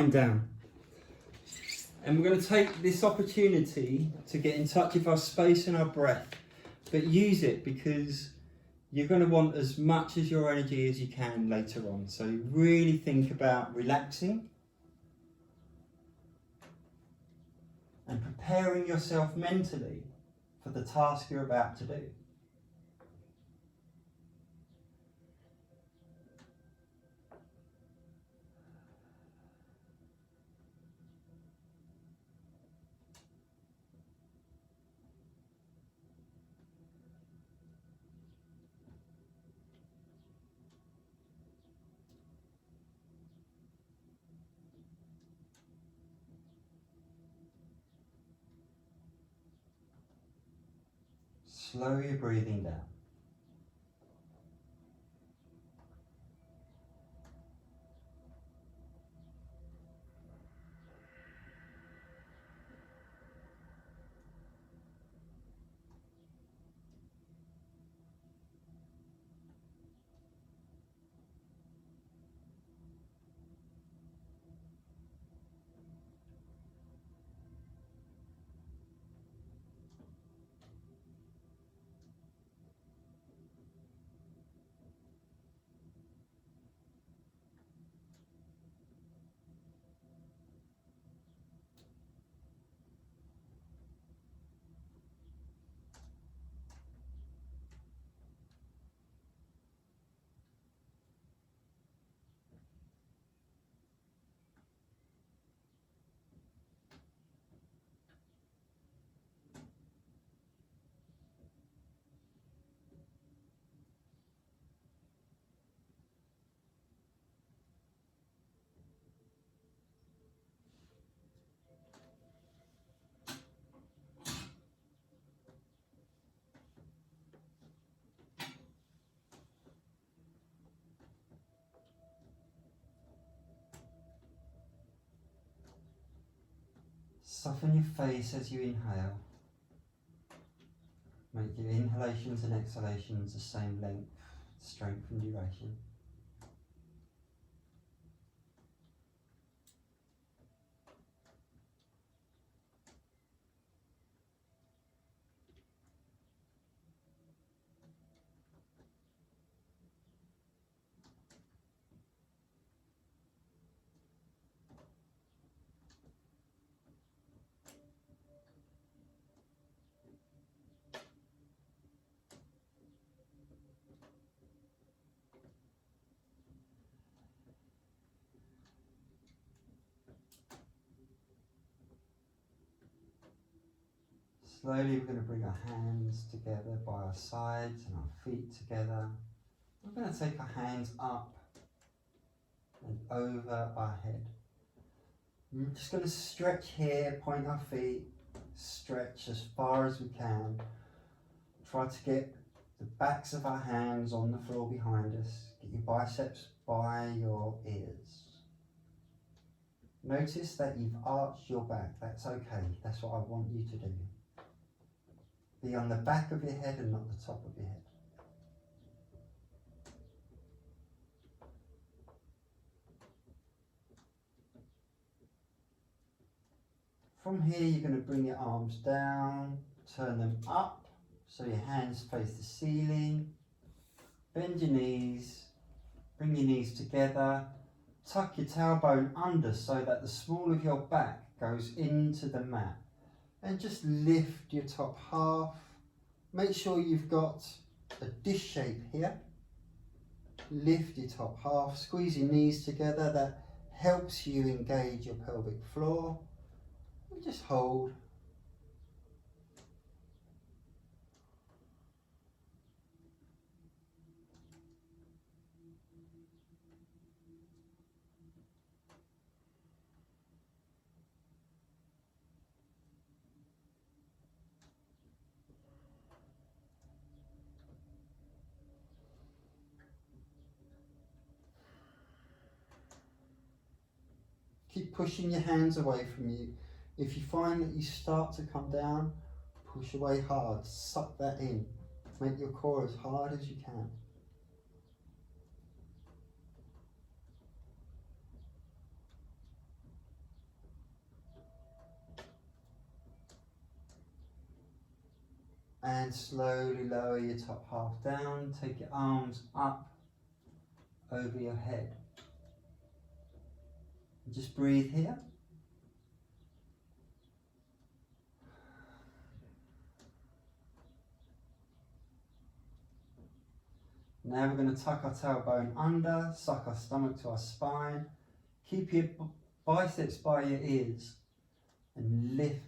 Down. And we're going to take this opportunity to get in touch with our space and our breath, but use it because you're going to want as much as your energy as you can later on. So really think about relaxing and preparing yourself mentally for the task you're about to do. Slow your breathing down. Soften your face as you inhale. Make your inhalations and exhalations the same length, strength and duration. Slowly we're going to bring our hands together by our sides and our feet together. We're going to take our hands up and over our head. We're just going to stretch here, point our feet, stretch as far as we can. Try to get the backs of our hands on the floor behind us. Get your biceps by your ears. Notice that you've arched your back. That's okay. That's what I want you to do. Be on the back of your head and not the top of your head. From here you're going to bring your arms down, turn them up so your hands face the ceiling. Bend your knees, bring your knees together, tuck your tailbone under so that the small of your back goes into the mat. And just lift your top half. Make sure you've got a dish shape here. Lift your top half, squeeze your knees together. That helps you engage your pelvic floor. And just hold. Keep pushing your hands away from you. If you find that you start to come down, push away hard, suck that in. Make your core as hard as you can. And slowly lower your top half down. Take your arms up over your head. Just breathe here. Now we're going to tuck our tailbone under, suck our stomach to our spine. Keep your biceps by your ears and lift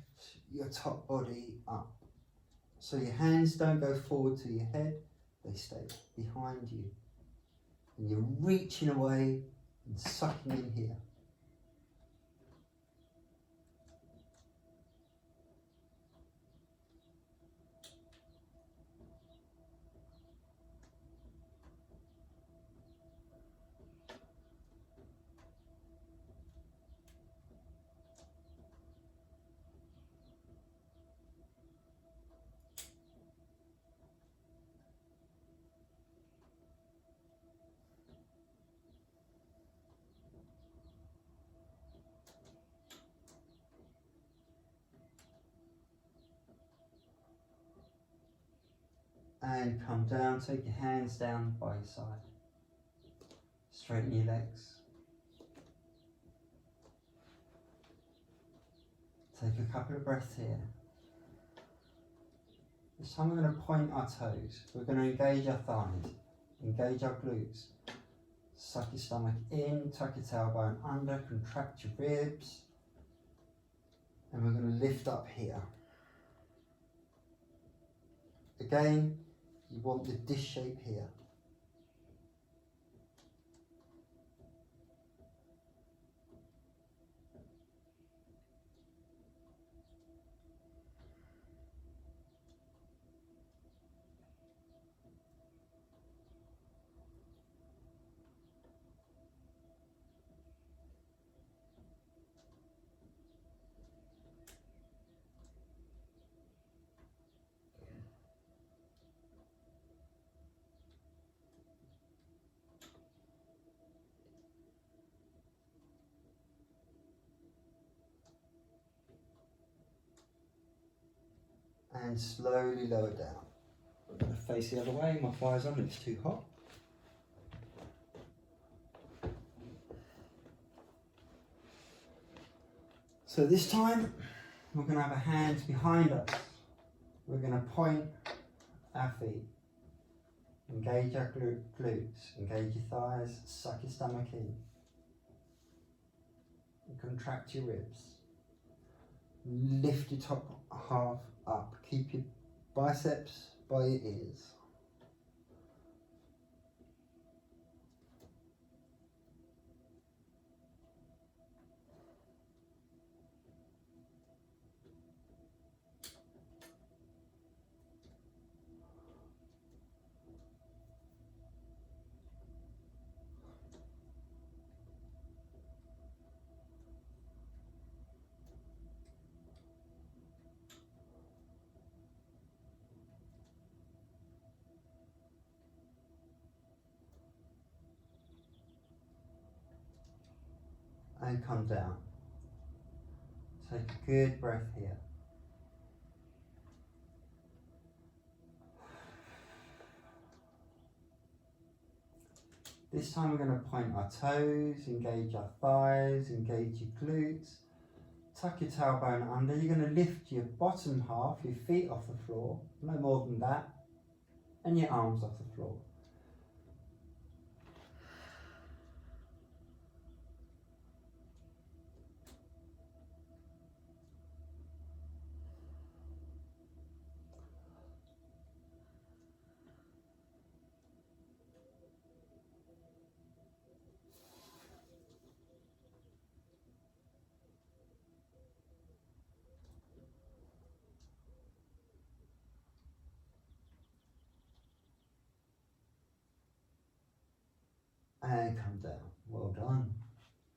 your top body up. So your hands don't go forward to your head, they stay behind you. And you're reaching away and sucking in here. And come down, take your hands down by your side. Straighten your legs. Take a couple of breaths here. This time we're going to point our toes. We're going to engage our thighs, engage our glutes. Suck your stomach in, tuck your tailbone under, contract your ribs. And we're going to lift up here. Again, you want the dish shape here. And slowly lower down. I'm going to face the other way, my fire's on, it's too hot. So this time, we're going to have our hands behind us. We're going to point our feet. Engage our glutes, engage your thighs, suck your stomach in. And contract your ribs. Lift your top half up. Keep your biceps by your ears. And come down. Take a good breath here. This time we're going to point our toes, engage our thighs, engage your glutes. Tuck your tailbone under. You're going to lift your bottom half, your feet off the floor, no more than that, and your arms off the floor. And come down. Well done.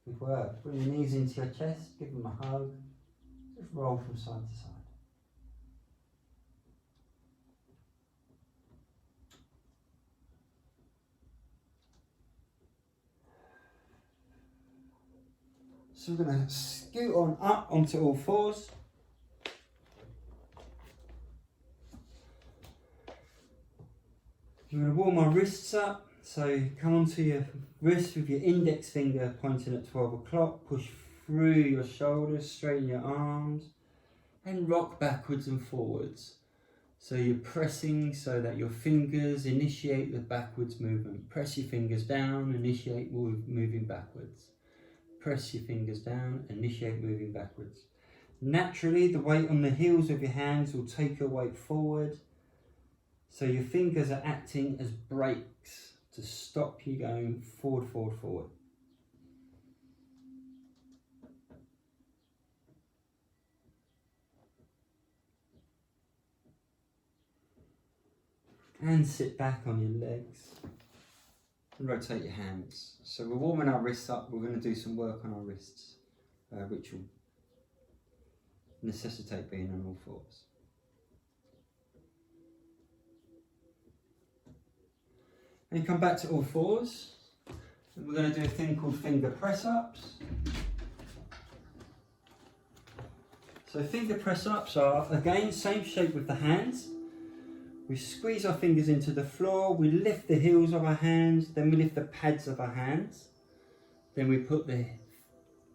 Good work. Bring your knees into your chest, give them a hug. Just roll from side to side. So we're going to scoot on up onto all fours. We're going to warm our wrists up. So come onto your wrist with your index finger pointing at 12 o'clock. Push through your shoulders, straighten your arms, and rock backwards and forwards. So you're pressing so that your fingers initiate the backwards movement. Press your fingers down, initiate moving backwards. Press your fingers down, initiate moving backwards. Naturally, the weight on the heels of your hands will take your weight forward. So your fingers are acting as brakes to stop you going forward, forward, forward. And sit back on your legs and rotate your hands. So we're warming our wrists up. We're going to do some work on our wrists, which will necessitate being on all fours. And come back to all fours. And we're going to do a thing called finger press ups. So finger press ups are, again, same shape with the hands. We squeeze our fingers into the floor, we lift the heels of our hands, then we lift the pads of our hands. Then we put the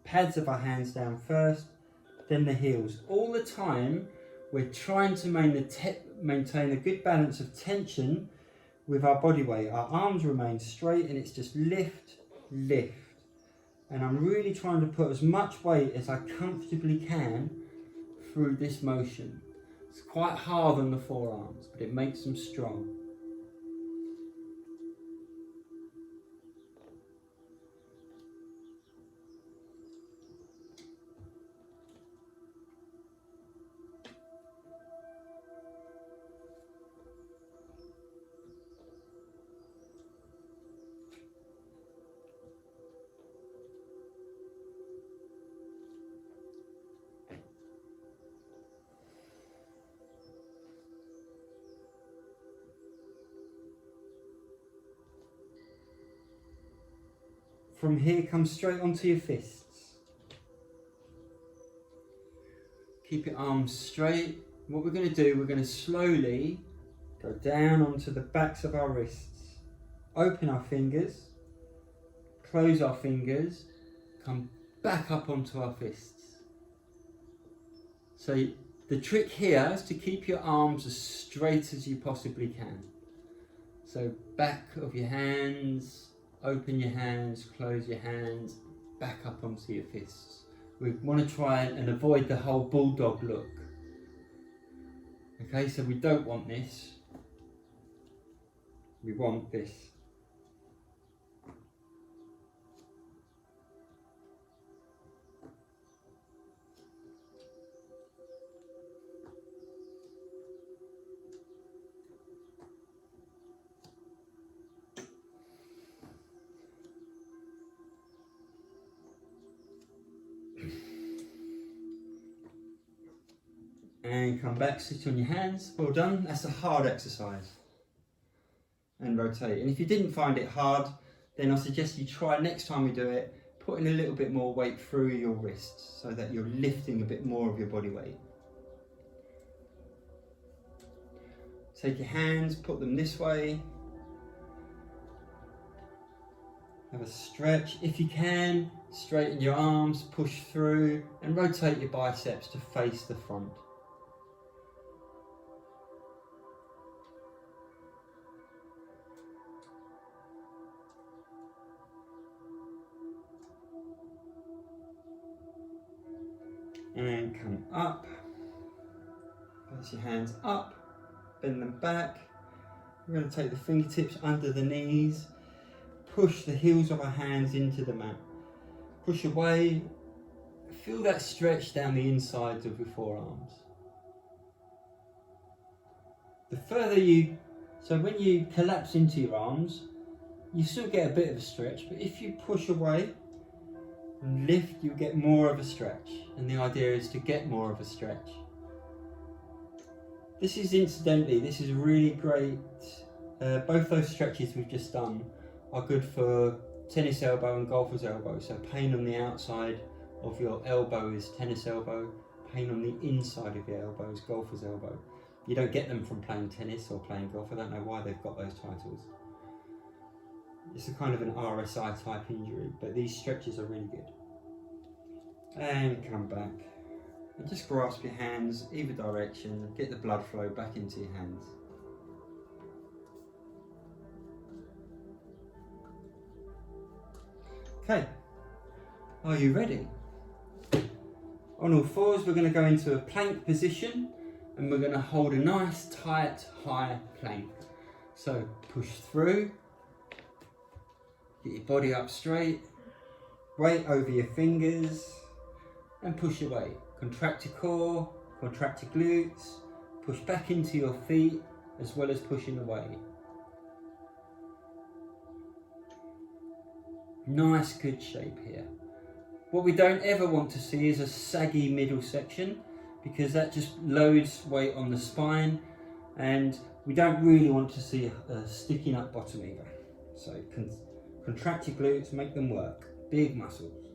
pads of our hands down first, then the heels. All the time, we're trying to maintain a good balance of tension with our body weight. Our arms remain straight and it's just lift, lift. And I'm really trying to put as much weight as I comfortably can through this motion. It's quite hard on the forearms, but it makes them strong. From here, come straight onto your fists. Keep your arms straight. What we're going to do, we're going to slowly go down onto the backs of our wrists. Open our fingers, close our fingers, come back up onto our fists. So the trick here is to keep your arms as straight as you possibly can. So back of your hands, open your hands, close your hands, back up onto your fists. We want to try and avoid the whole bulldog look. Okay, so we don't want this. We want this. And come back, sit on your hands. Well done. That's a hard exercise. And rotate. And if you didn't find it hard, then I suggest you try next time you do it, putting a little bit more weight through your wrists so that you're lifting a bit more of your body weight. Take your hands, put them this way. Have a stretch. If you can, straighten your arms, push through, and rotate your biceps to face the front. And come up, place your hands up, bend them back. We're going to take the fingertips under the knees, push the heels of our hands into the mat. Push away, feel that stretch down the insides of your forearms. The further so when you collapse into your arms, you still get a bit of a stretch, but if you push away, and lift, you get more of a stretch, and the idea is to get more of a stretch. This is really great. Both those stretches we've just done are good for tennis elbow and golfer's elbow. So pain on the outside of your elbow is tennis elbow, pain on the inside of your elbow is golfer's elbow. You don't get them from playing tennis or playing golf. I don't know why they've got those titles. It's a kind of an RSI type injury, but these stretches are really good. And come back. And just grasp your hands either direction, get the blood flow back into your hands. Okay, are you ready? On all fours, we're going to go into a plank position and we're going to hold a nice, tight, high plank. So push through, get your body up straight, weight over your fingers and push away. Contract your core, contract your glutes, push back into your feet as well as pushing away. Nice, good shape here. What we don't ever want to see is a saggy middle section because that just loads weight on the spine and we don't really want to see a sticking up bottom either. So contract your glutes, make them work. Big muscles.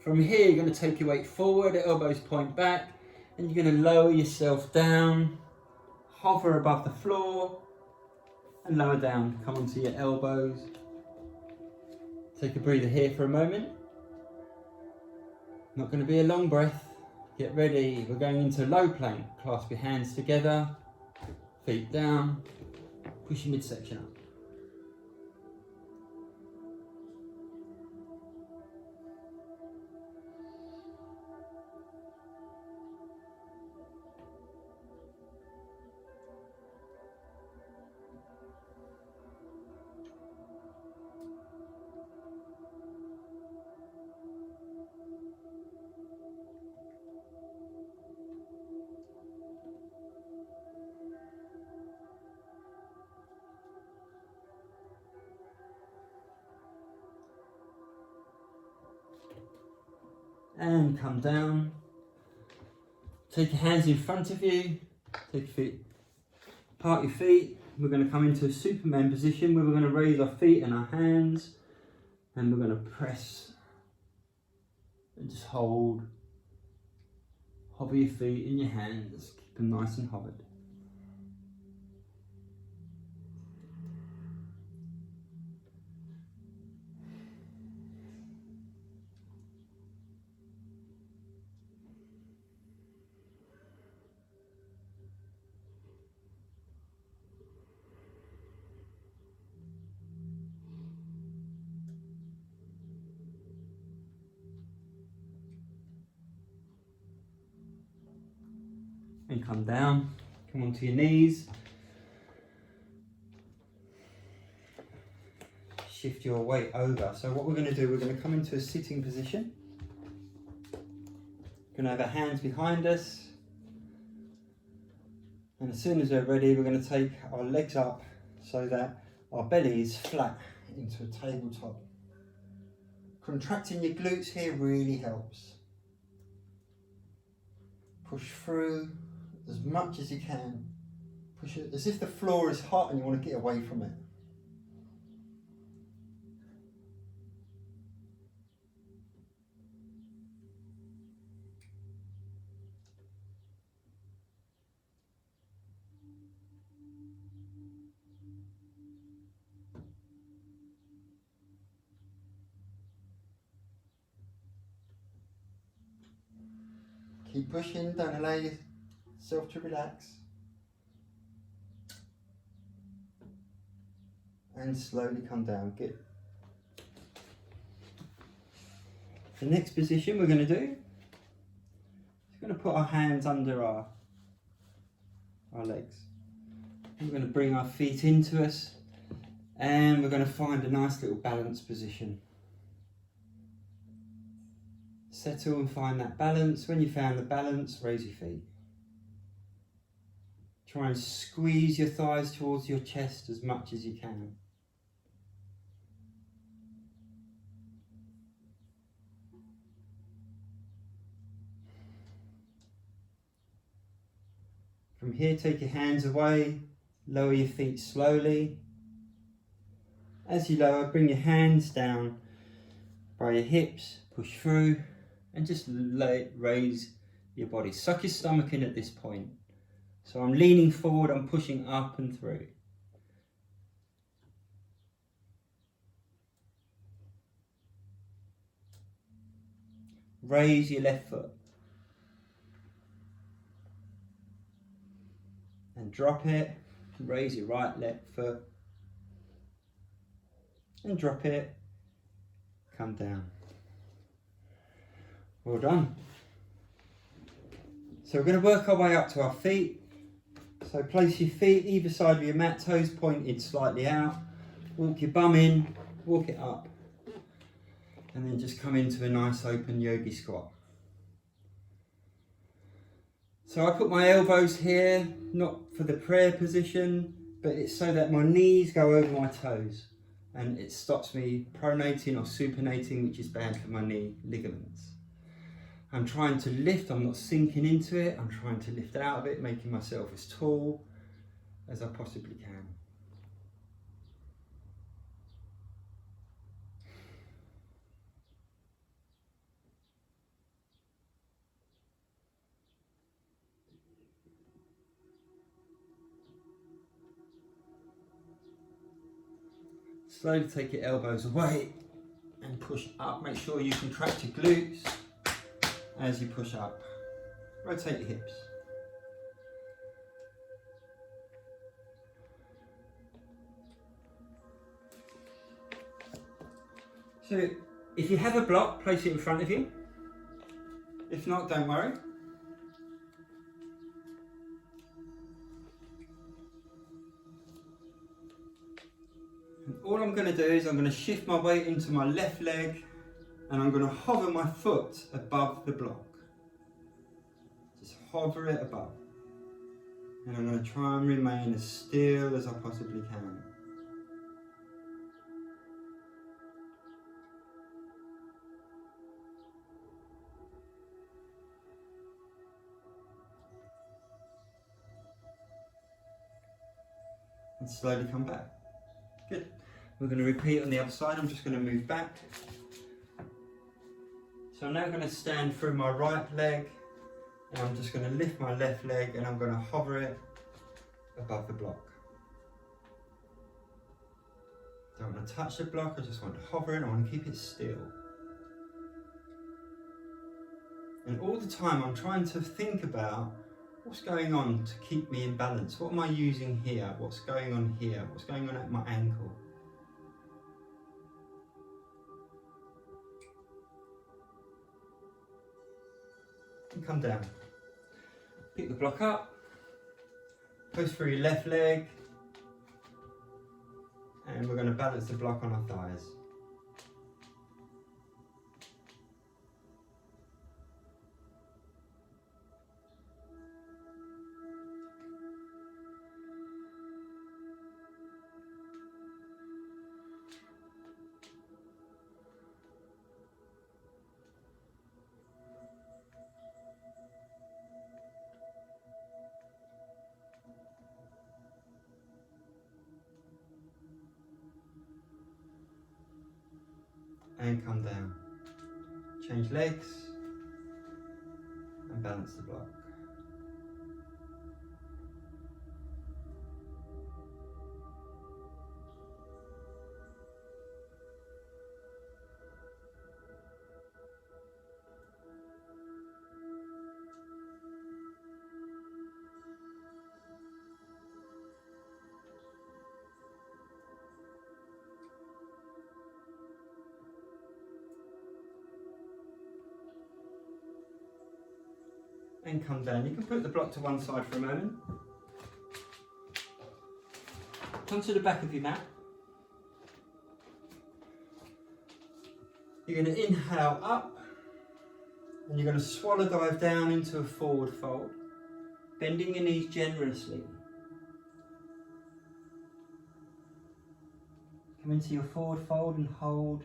From here, you're going to take your weight forward, elbows point back, and you're going to lower yourself down, hover above the floor, and lower down. Come onto your elbows. Take a breather here for a moment. Not going to be a long breath. Get ready. We're going into low plank. Clasp your hands together, feet down, push your midsection up. And come down. Take your hands in front of you. Take your feet, part your feet. We're going to come into a Superman position where we're going to raise our feet and our hands. And we're going to press and just hold. Hover your feet in your hands. Keep them nice and hovered. And come down, come onto your knees. Shift your weight over. So what we're going to do, we're going to come into a sitting position. We're going to have our hands behind us. And as soon as we're ready, we're going to take our legs up so that our belly is flat into a tabletop. Contracting your glutes here really helps. Push through as much as you can. Push it as if the floor is hot and you want to get away from it. Keep pushing, don't allow yourself to relax. And slowly come down, good. The next position we're going to do is going to put our hands under our legs. We're going to bring our feet into us and we're going to find a nice little balance position. Settle and find that balance. When you found the balance, raise your feet. Try and squeeze your thighs towards your chest as much as you can. From here, take your hands away, lower your feet slowly. As you lower, bring your hands down by your hips, push through, and just raise your body. Suck your stomach in at this point. So I'm leaning forward, I'm pushing up and through. Raise your left foot. And drop it. Raise your right left foot. And drop it. Come down. Well done. So we're going to work our way up to our feet. So place your feet either side of your mat, toes pointed slightly out. Walk your bum in, walk it up. And then just come into a nice open yogi squat. So I put my elbows here, not for the prayer position, but it's so that my knees go over my toes. And it stops me pronating or supinating, which is bad for my knee ligaments. I'm trying to lift, I'm not sinking into it, I'm trying to lift out of it, making myself as tall as I possibly can. Slowly take your elbows away and push up. Make sure you contract your glutes as you push up. Rotate your hips. So if you have a block, place it in front of you. If not, don't worry. And all I'm going to do is I'm going to shift my weight into my left leg and I'm going to hover my foot above the block. Just hover it above. And I'm going to try and remain as still as I possibly can. And slowly come back. Good. We're going to repeat on the other side. I'm just going to move back. So I'm now going to stand through my right leg and I'm just going to lift my left leg and I'm going to hover it above the block. Don't want to touch the block, I just want to hover it, I want to keep it still. And all the time I'm trying to think about what's going on to keep me in balance. What am I using here? What's going on here? What's going on at my ankle? And come down. Pick the block up. Push through your left leg. And we're going to balance the block on our thighs. And come down. Change legs and balance the block. And come down. You can put the block to one side for a moment. Come to the back of your mat. You're going to inhale up and you're going to swallow dive down into a forward fold, bending your knees generously. Come into your forward fold and hold.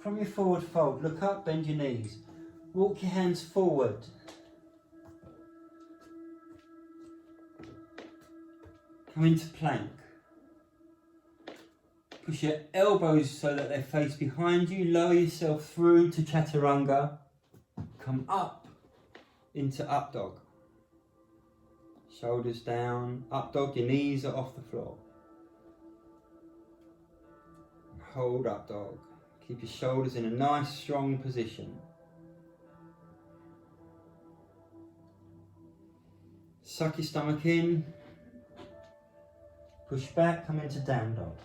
From your forward fold, look up, bend your knees. Walk your hands forward. Come into plank. Push your elbows so that they face behind you. Lower yourself through to chaturanga. Come up into up dog. Shoulders down, up dog, your knees are off the floor. Hold up dog. Keep your shoulders in a nice strong position. Suck your stomach in. Push back, come into down dog.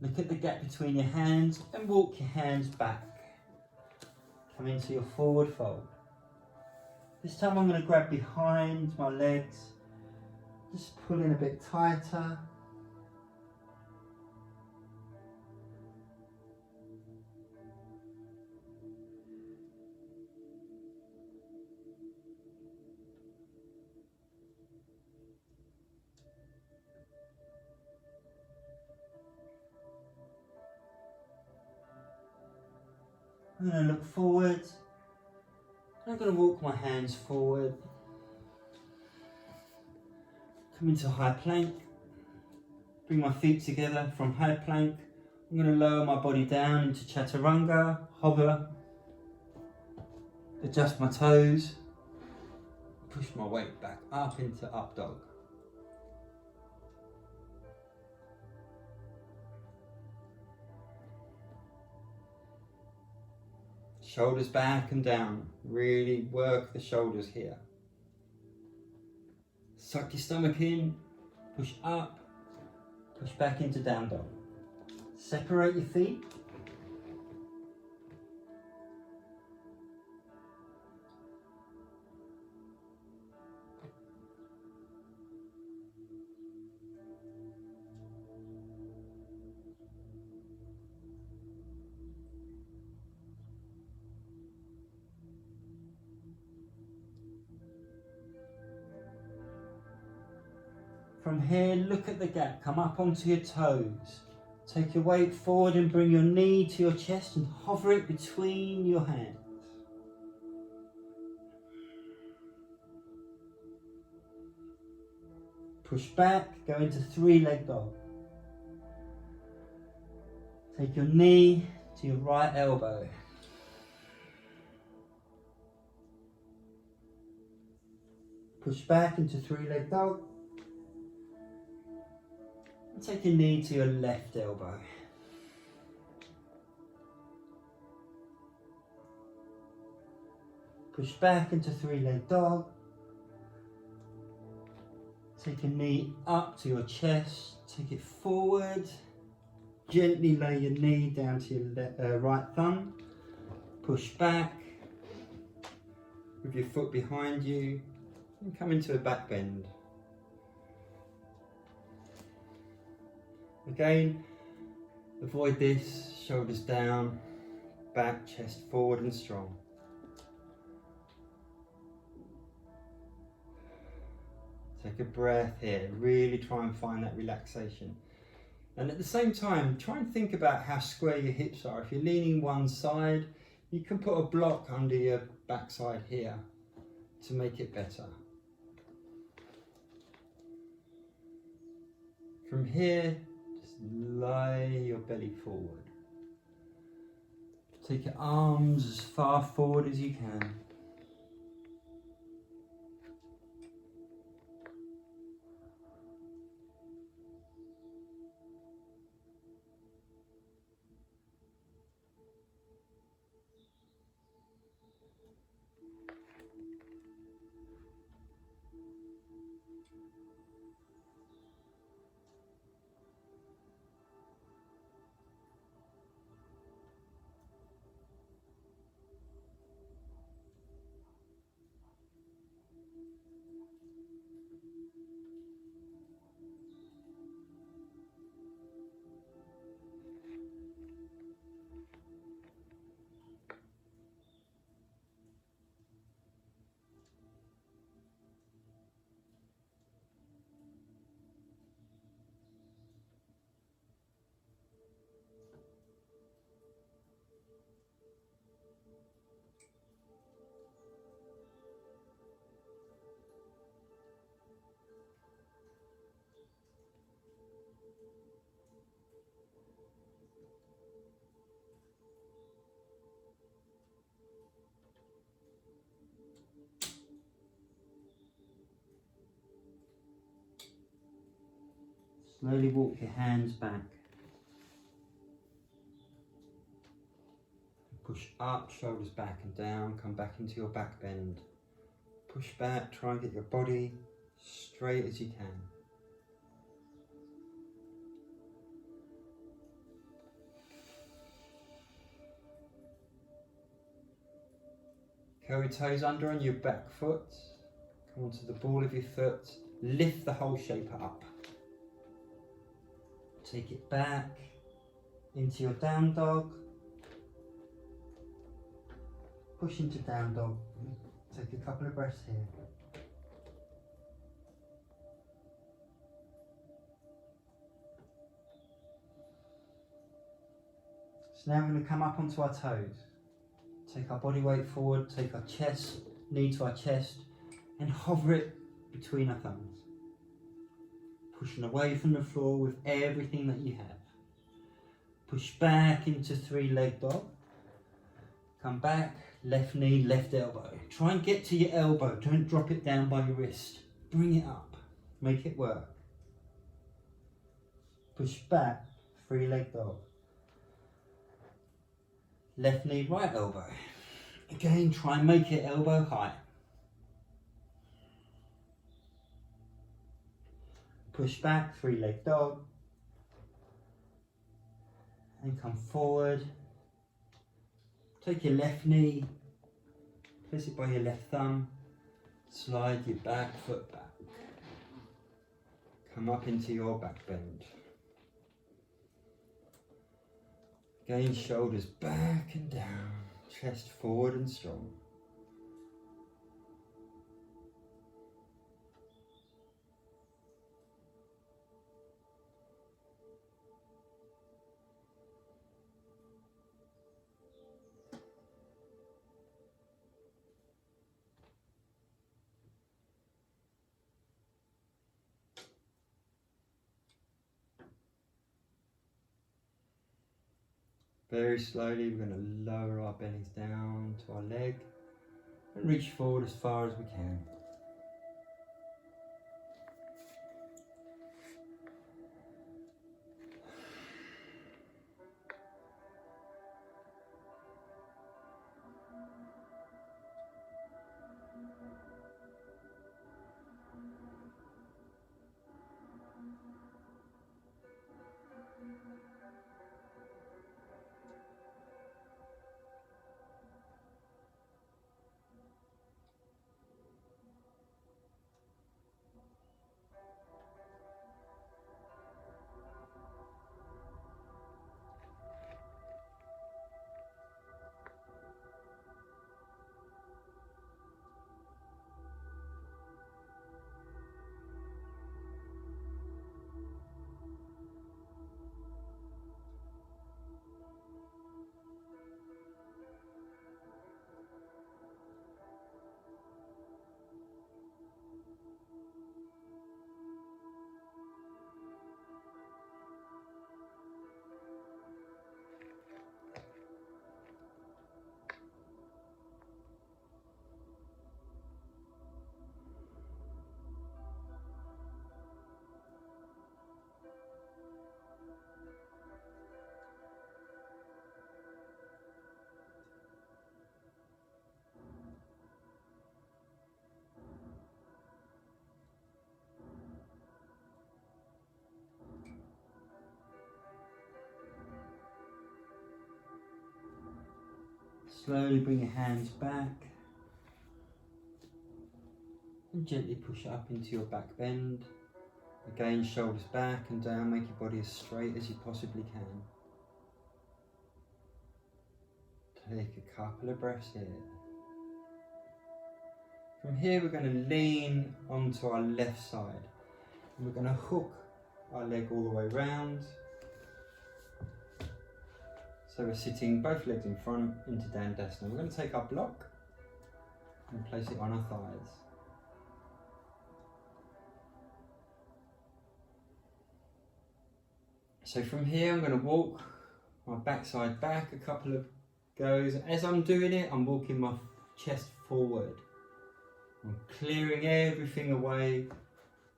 Look at the gap between your hands and walk your hands back. Come into your forward fold. This time I'm going to grab behind my legs, just pull in a bit tighter. I'm going to look forward. I'm going to walk my hands forward. Come into high plank. Bring my feet together from high plank. I'm going to lower my body down into chaturanga, hover. Adjust my toes. Push my weight back up into up dog. Shoulders back and down. Really work the shoulders here. Suck your stomach in. Push up. Push back into down dog. Separate your feet. From here, look at the gap, come up onto your toes. Take your weight forward and bring your knee to your chest and hover it between your hands. Push back, go into three-leg dog. Take your knee to your right elbow. Push back into three-leg dog. And take your knee to your left elbow. Push back into three-leg dog. Take a knee up to your chest. Take it forward. Gently lay your knee down to your right thumb. Push back with your foot behind you and come into a back bend. Again, avoid this, shoulders down, back, chest forward and strong. Take a breath here, really try and find that relaxation. And at the same time, try and think about how square your hips are. If you're leaning one side, you can put a block under your backside here to make it better. From here, just lay your belly forward. Take your arms as far forward as you can. Slowly walk your hands back. Push up, shoulders back and down, come back into your back bend. Push back, try and get your body straight as you can. Curl your toes under on your back foot. Come onto the ball of your foot. Lift the whole shape up. Take it back into your down dog. Push into down dog. Take a couple of breaths here. So now we're going to come up onto our toes. Take our body weight forward, take our chest, knee to our chest, and hover it between our thumbs. Pushing away from the floor with everything that you have. Push back into three-leg dog. Come back, left knee, left elbow. Try and get to your elbow, don't drop it down by your wrist. Bring it up, make it work. Push back, three-leg dog. Left knee, right elbow. Again, try and make it elbow high. Push back, three-leg dog. And come forward. Take your left knee, place it by your left thumb. Slide your back foot back. Come up into your back bend. Again, shoulders back and down, chest forward and strong. Very slowly, we're going to lower our bellies down to our leg and reach forward as far as we can. Slowly bring your hands back and gently push up into your back bend. Again, shoulders back and down, make your body as straight as you possibly can. Take a couple of breaths here. From here we're going to lean onto our left side and we're going to hook our leg all the way round. So we're sitting both legs in front into Dandasana. We're going to take our block and place it on our thighs. So from here I'm going to walk my backside back a couple of goes. As I'm doing it, I'm walking my chest forward. I'm clearing everything away,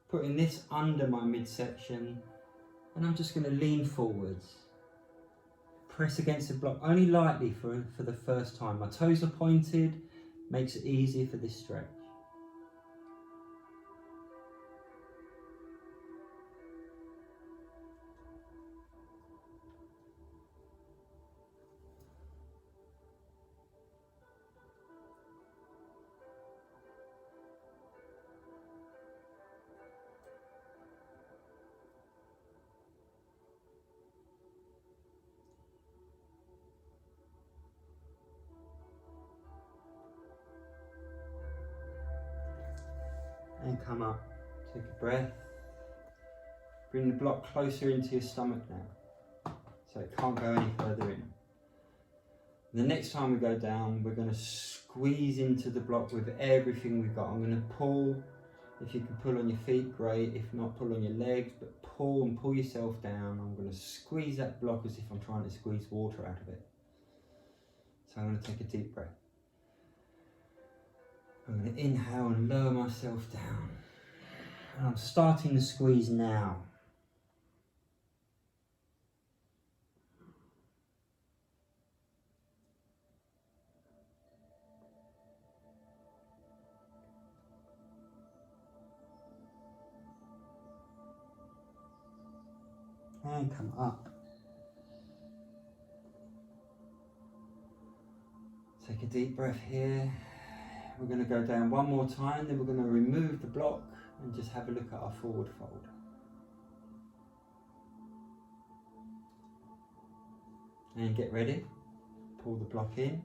putting this under my midsection, and I'm just going to lean forwards. Press against the block only lightly for the first time. My toes are pointed, makes it easier for this stretch. And come up, take a breath. Bring the block closer into your stomach now, so it can't go any further in. The next time we go down, we're going to squeeze into the block with everything we've got. I'm going to pull. If you can pull on your feet, great. If not, pull on your legs, but pull and pull yourself down. I'm going to squeeze that block as if I'm trying to squeeze water out of it. So I'm going to take a deep breath. I'm going to inhale and lower myself down. And I'm starting the squeeze now. And come up. Take a deep breath here. We're going to go down one more time, then we're going to remove the block and just have a look at our forward fold. And get ready. Pull the block in.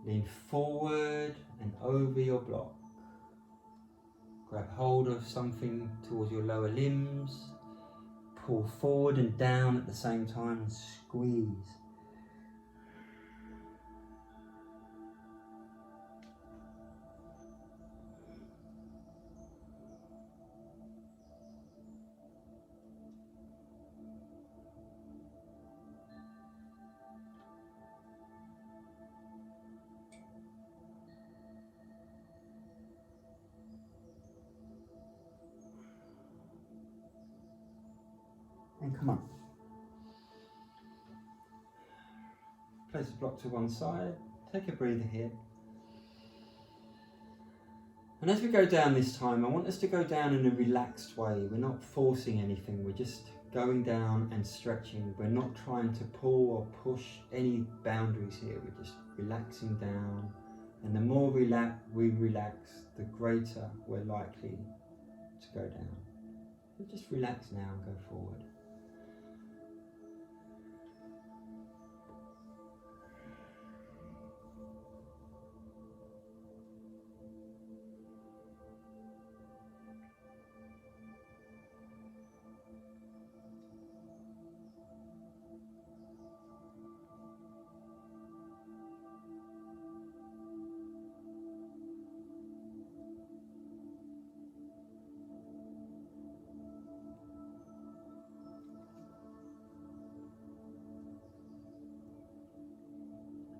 Lean forward and over your block. Grab hold of something towards your lower limbs. Pull forward and down at the same time and squeeze. And come on. Place the block to one side, take a breather here. And as we go down this time, I want us to go down in a relaxed way. We're not forcing anything, we're just going down and stretching. We're not trying to pull or push any boundaries here, we're just relaxing down. And the more we relax, the greater we're likely to go down. So just relax now and go forward.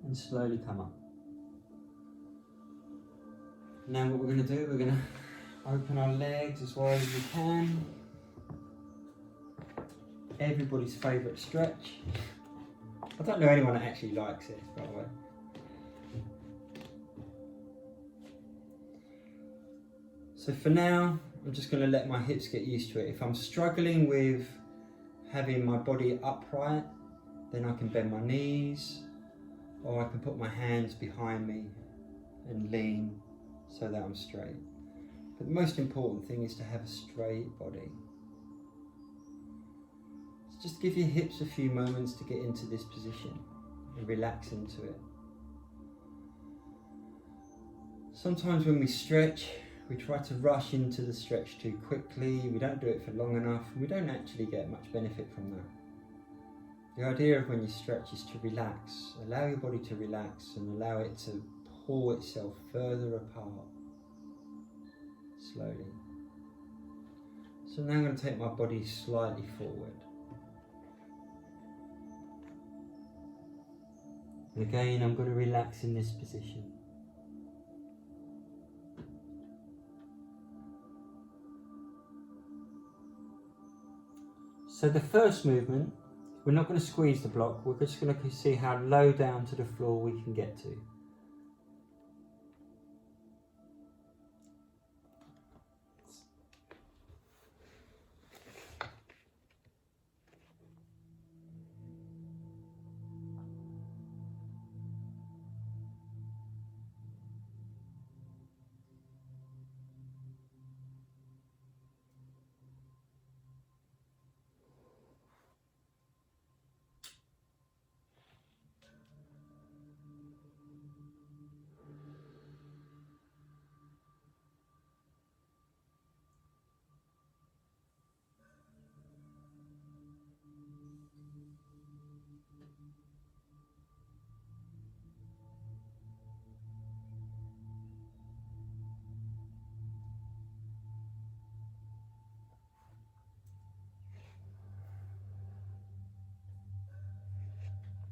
And slowly come up. Now what we're going to do, we're going to open our legs as wide as we can. Everybody's favourite stretch. I don't know anyone that actually likes it, by the way. So for now, I'm just going to let my hips get used to it. If I'm struggling with having my body upright, then I can bend my knees, or I can put my hands behind me and lean so that I'm straight. But the most important thing is to have a straight body. So just give your hips a few moments to get into this position and relax into it. Sometimes when we stretch, we try to rush into the stretch too quickly, we don't do it for long enough, and we don't actually get much benefit from that. The idea of when you stretch is to relax, allow your body to relax and allow it to pull itself further apart, slowly. So now I'm going to take my body slightly forward. And again, I'm going to relax in this position. So the first movement, we're not going to squeeze the block, we're just going to see how low down to the floor we can get to.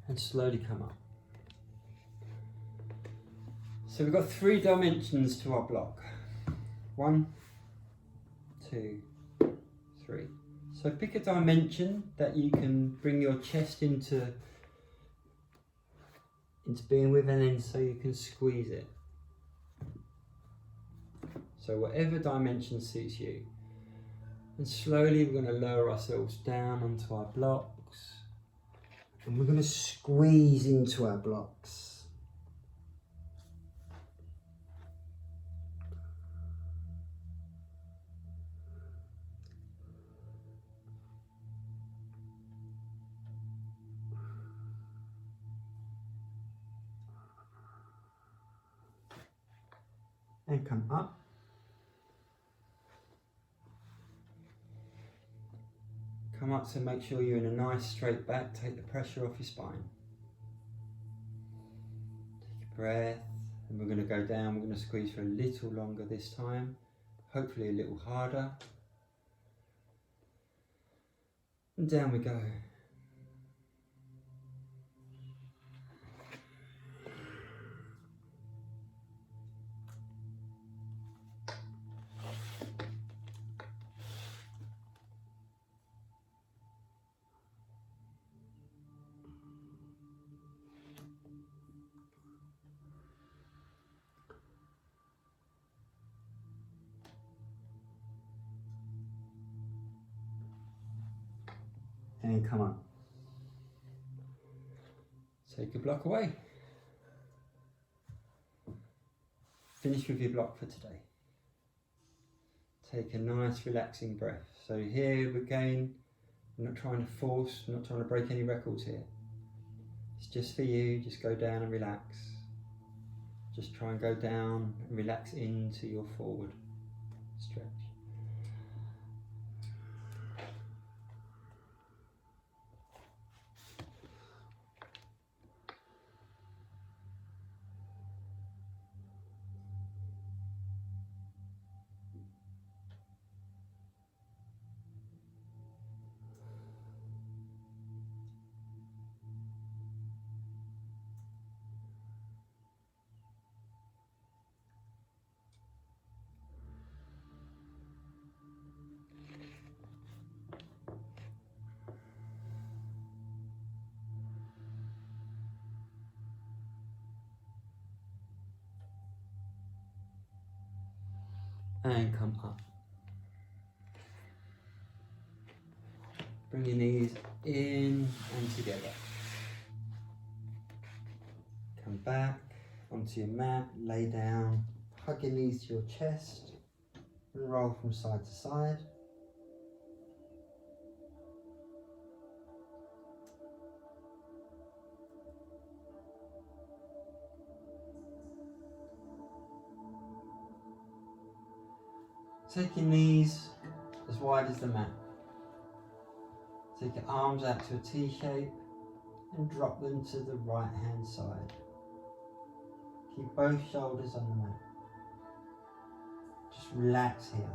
And slowly come up. So we've got 3 dimensions to our block. 1, 2, 3. So pick a dimension that you can bring your chest into being with, and then so you can squeeze it. So whatever dimension suits you. And slowly we're going to lower ourselves down onto our blocks. And we're going to squeeze into our blocks. And come up. Come up, so make sure you're in a nice straight back. Take the pressure off your spine. Take a breath, and we're going to go down. We're going to squeeze for a little longer this time. Hopefully a little harder. And down we go. And come on. Take your block away. Finish with your block for today. Take a nice relaxing breath. So here again, I'm not trying to force, I'm not trying to break any records here. It's just for you, just go down and relax. Just try and go down and relax into your forward stretch. And come up. Bring your knees in and together. Come back onto your mat, lay down, hug your knees to your chest, and roll from side to side. Take your knees as wide as the mat. Take your arms out to a T shape and drop them to the right hand side. Keep both shoulders on the mat. Just relax here.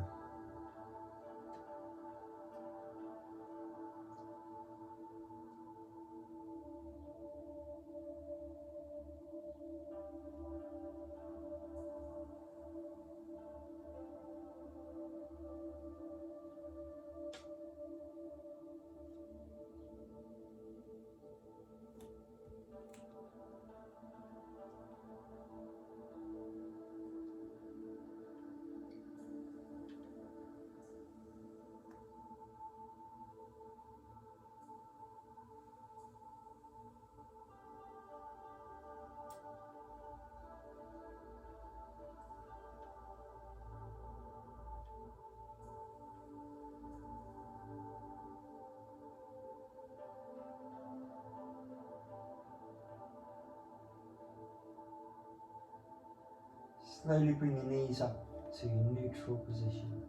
Slowly bring your knees up to your neutral position.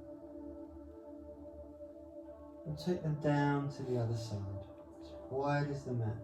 And take them down to the other side, as wide as the mat.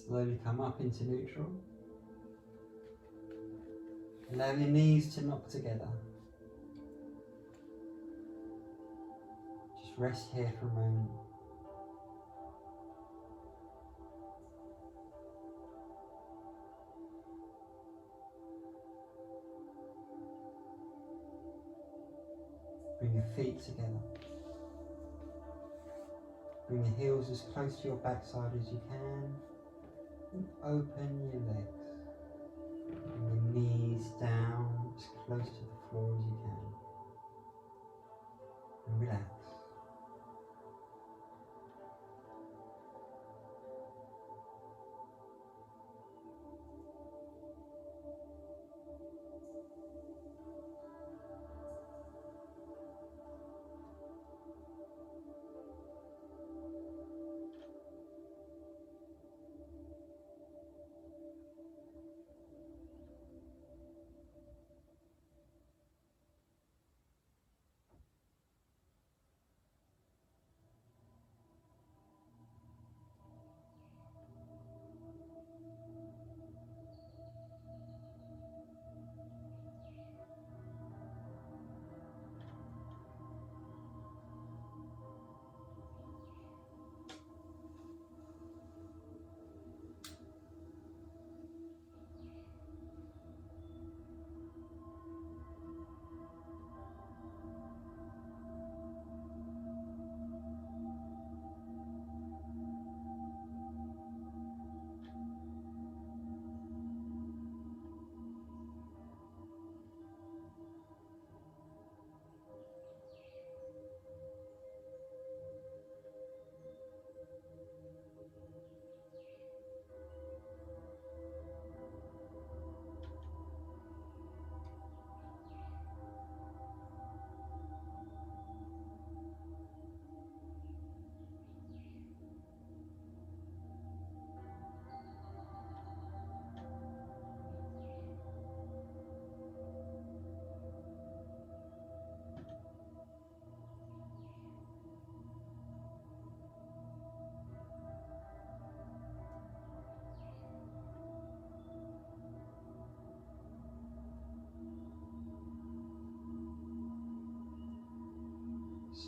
Slowly come up into neutral. Allow your knees to knock together. Just rest here for a moment. Bring your feet together. Bring your heels as close to your backside as you can. And open your legs. Bring your knees down as close to the floor as you can. And relax.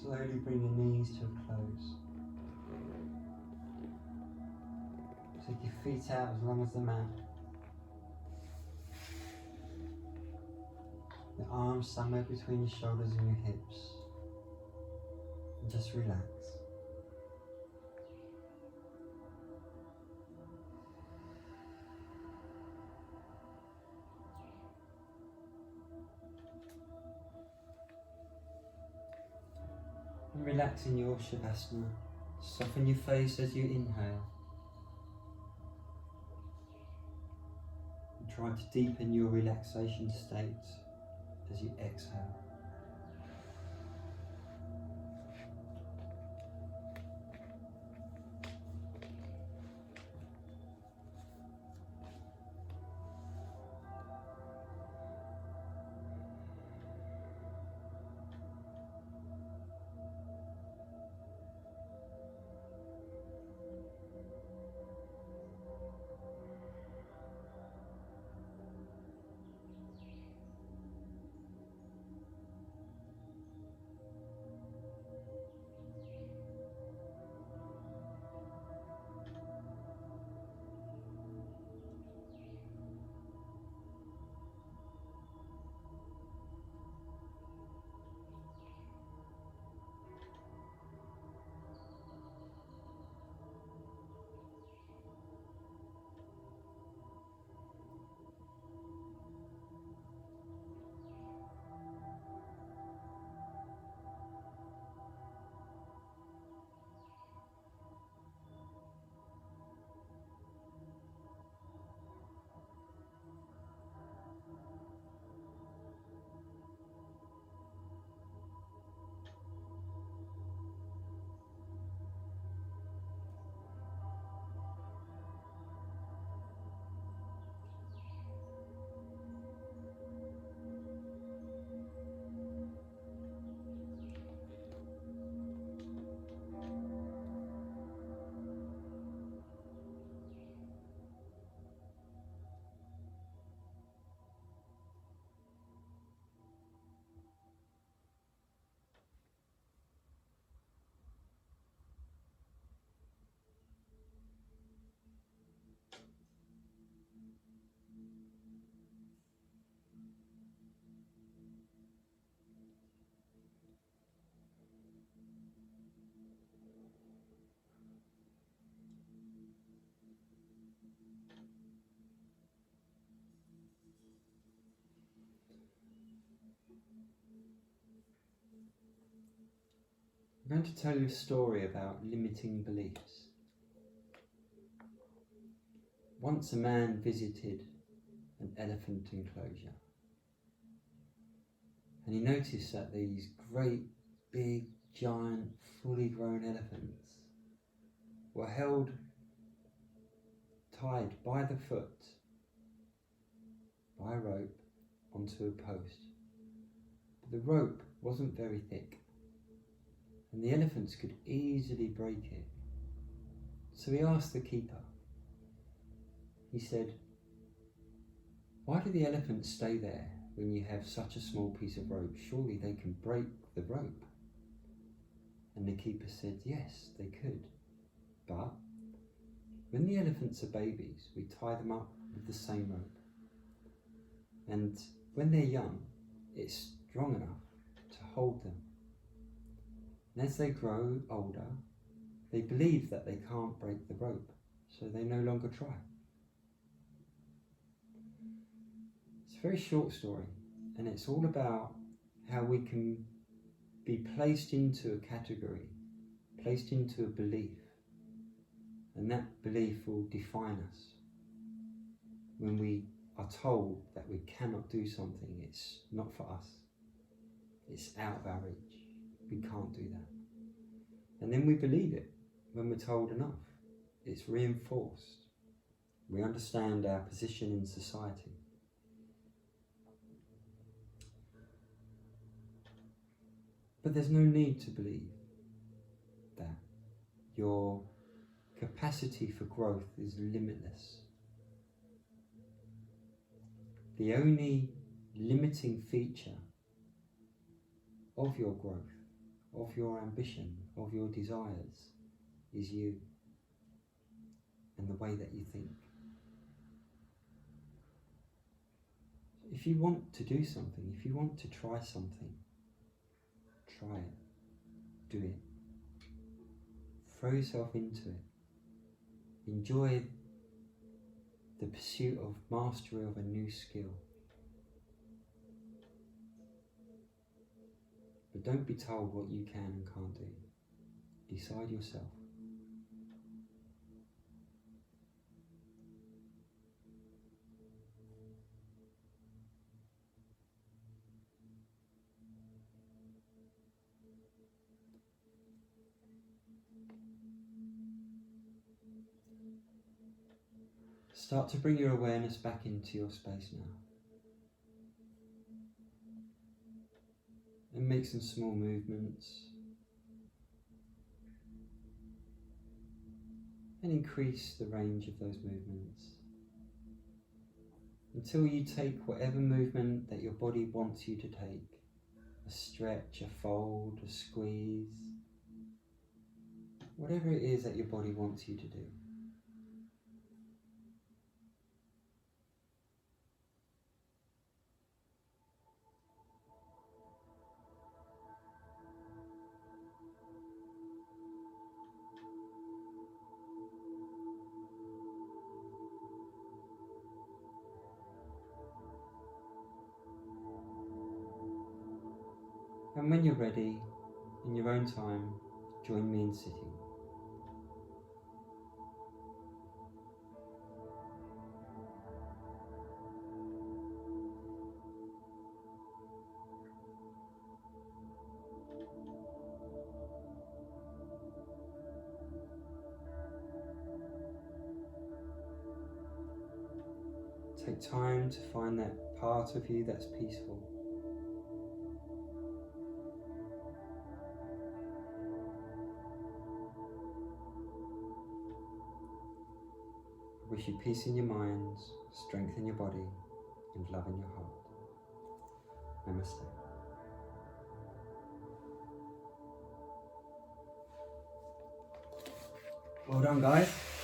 Slowly bring your knees to a close. Take your feet out as long as the mat. Your arms somewhere between your shoulders and your hips. And just relax. And relax in your Shavasana. Soften your face as you inhale. And try to deepen your relaxation state as you exhale. I'm going to tell you a story about limiting beliefs. Once a man visited an elephant enclosure, and he noticed that these great, big, giant, fully grown elephants were held tied by the foot by a rope onto a post. But the rope wasn't very thick, and the elephants could easily break it. So he asked the keeper. He said, "Why do the elephants stay there when you have such a small piece of rope? Surely they can break the rope." And the keeper said, "Yes, they could. But when the elephants are babies, we tie them up with the same rope. And when they're young, it's strong enough to hold them. And as they grow older, they believe that they can't break the rope, so they no longer try." It's a very short story, and it's all about how we can be placed into a category, placed into a belief, and that belief will define us. When we are told that we cannot do something, it's not for us, it's out of our reach, we can't do that. And then we believe it when we're told enough. It's reinforced. We understand our position in society. But there's no need to believe that. Your capacity for growth is limitless. The only limiting feature of your growth, of your ambition, of your desires, is you and the way that you think. If you want to do something, if you want to try something, try it, do it. Throw yourself into it. Enjoy the pursuit of mastery of a new skill. But don't be told what you can and can't do. Decide yourself. Start to bring your awareness back into your space now. And make some small movements. And increase the range of those movements until you take whatever movement that your body wants you to take. A stretch, a fold, a squeeze. Whatever it is that your body wants you to do. And when you're ready, in your own time, join me in sitting. Take time to find that part of you that's peaceful. I wish you peace in your minds, strength in your body, and love in your heart. Namaste. Well done, guys.